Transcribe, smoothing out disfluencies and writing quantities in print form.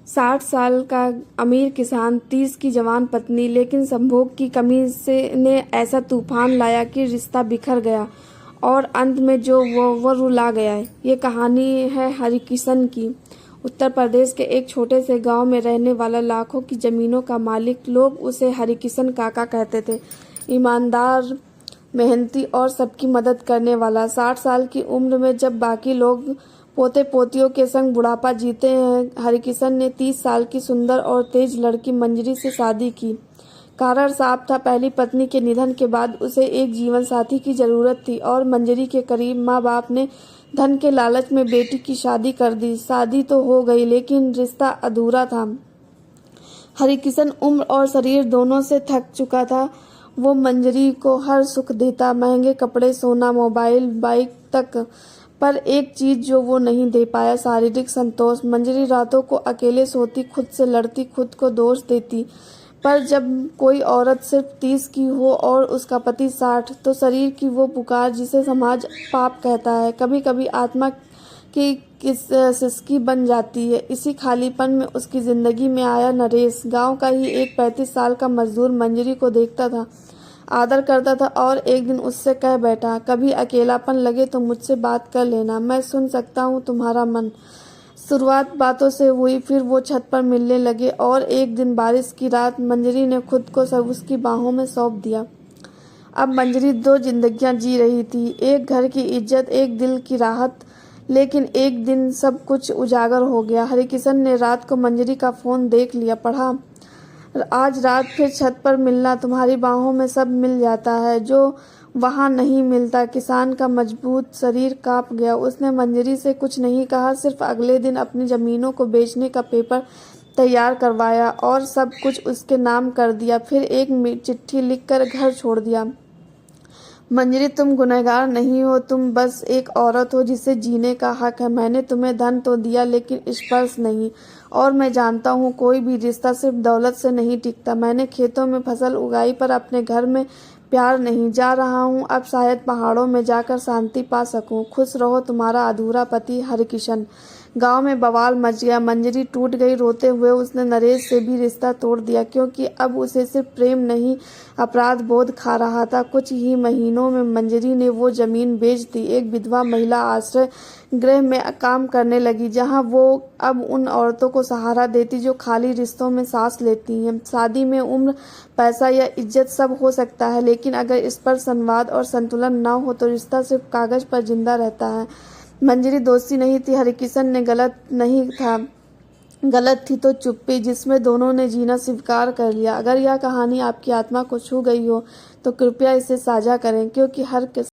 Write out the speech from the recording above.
60 साल का अमीर किसान, 30 की जवान पत्नी, लेकिन संभोग की कमी ने ऐसा तूफान लाया कि रिश्ता बिखर गया और अंत में वो रुला गया। ये कहानी है हरिकिशन की। उत्तर प्रदेश के एक छोटे से गांव में रहने वाला, लाखों की जमीनों का मालिक। लोग उसे हरिकिशन काका कहते थे। ईमानदार, मेहनती और सबकी मदद करने वाला। 60 साल की उम्र में जब बाकी लोग पोते पोतियों के संग बुढ़ापा जीते हैं, हरिकिशन ने 30 साल की सुंदर और तेज लड़की मंजरी से शादी की। कारण साफ था, पहली पत्नी के निधन के बाद उसे एक जीवन साथी की जरूरत थी और मंजरी के करीब माँ बाप ने धन के लालच में बेटी की शादी कर दी। शादी तो हो गई, लेकिन रिश्ता अधूरा था। हरिकिशन उम्र और शरीर दोनों से थक चुका था। वो मंजरी को हर सुख देता, महंगे कपड़े, सोना, मोबाइल, बाइक तक, पर एक चीज जो वो नहीं दे पाया, शारीरिक संतोष। मंजरी रातों को अकेले सोती, खुद से लड़ती, खुद को दोष देती। पर जब कोई औरत सिर्फ 30 की हो और उसका पति 60, तो शरीर की वो पुकार जिसे समाज पाप कहता है, कभी कभी आत्मा की सिसकी बन जाती है। इसी खालीपन में उसकी जिंदगी में आया नरेश। गांव का ही एक 35 साल का मजदूर मंजरी को देखता था, आदर करता था और एक दिन उससे कह बैठा, कभी अकेलापन लगे तो मुझसे बात कर लेना, मैं सुन सकता हूँ तुम्हारा मन। शुरुआत बातों से हुई, फिर वो छत पर मिलने लगे और एक दिन बारिश की रात मंजरी ने खुद को सब उसकी बाहों में सौंप दिया। अब मंजरी 2 जिंदगियां जी रही थी, एक घर की इज्जत, एक दिल की राहत। लेकिन एक दिन सब कुछ उजागर हो गया। हरिकिशन ने रात को मंजरी का फोन देख लिया, पढ़ा, आज रात फिर छत पर मिलना, तुम्हारी बाहों में सब मिल जाता है जो वहां नहीं मिलता। किसान का मजबूत शरीर कांप गया। उसने मंजरी से कुछ नहीं कहा, सिर्फ अगले दिन अपनी जमीनों को बेचने का पेपर तैयार करवाया और सब कुछ उसके नाम कर दिया। फिर एक चिट्ठी लिखकर घर छोड़ दिया। मंजरी, तुम गुनहगार नहीं हो, तुम बस एक औरत हो जिसे जीने का हक है। मैंने तुम्हें धन तो दिया, लेकिन स्पर्श नहीं। और मैं जानता हूँ कोई भी रिश्ता सिर्फ दौलत से नहीं टिकता। मैंने खेतों में फसल उगाई, पर अपने घर में प्यार नहीं। जा रहा हूँ, अब शायद पहाड़ों में जाकर शांति पा सकूँ। खुश रहो, तुम्हारा अधूरा पति हरिकिशन। गांव में बवाल मच गया। मंजरी टूट गई। रोते हुए उसने नरेश से भी रिश्ता तोड़ दिया, क्योंकि अब उसे सिर्फ प्रेम नहीं, अपराध बोध खा रहा था। कुछ ही महीनों में मंजरी ने वो जमीन बेच दी, एक विधवा महिला आश्रय गृह में काम करने लगी, जहां वो अब उन औरतों को सहारा देती जो खाली रिश्तों में सांस लेती हैं। शादी में उम्र, पैसा या इज्जत सब हो सकता है, लेकिन अगर इस पर संवाद और संतुलन न हो तो रिश्ता सिर्फ कागज पर जिंदा रहता है। मंजरी दोषी नहीं थी, हरिकिशन ने गलत नहीं था। गलत थी तो चुप्पी, जिसमें दोनों ने जीना स्वीकार कर लिया। अगर यह कहानी आपकी आत्मा को छू गई हो तो कृपया इसे साझा करें, क्योंकि हर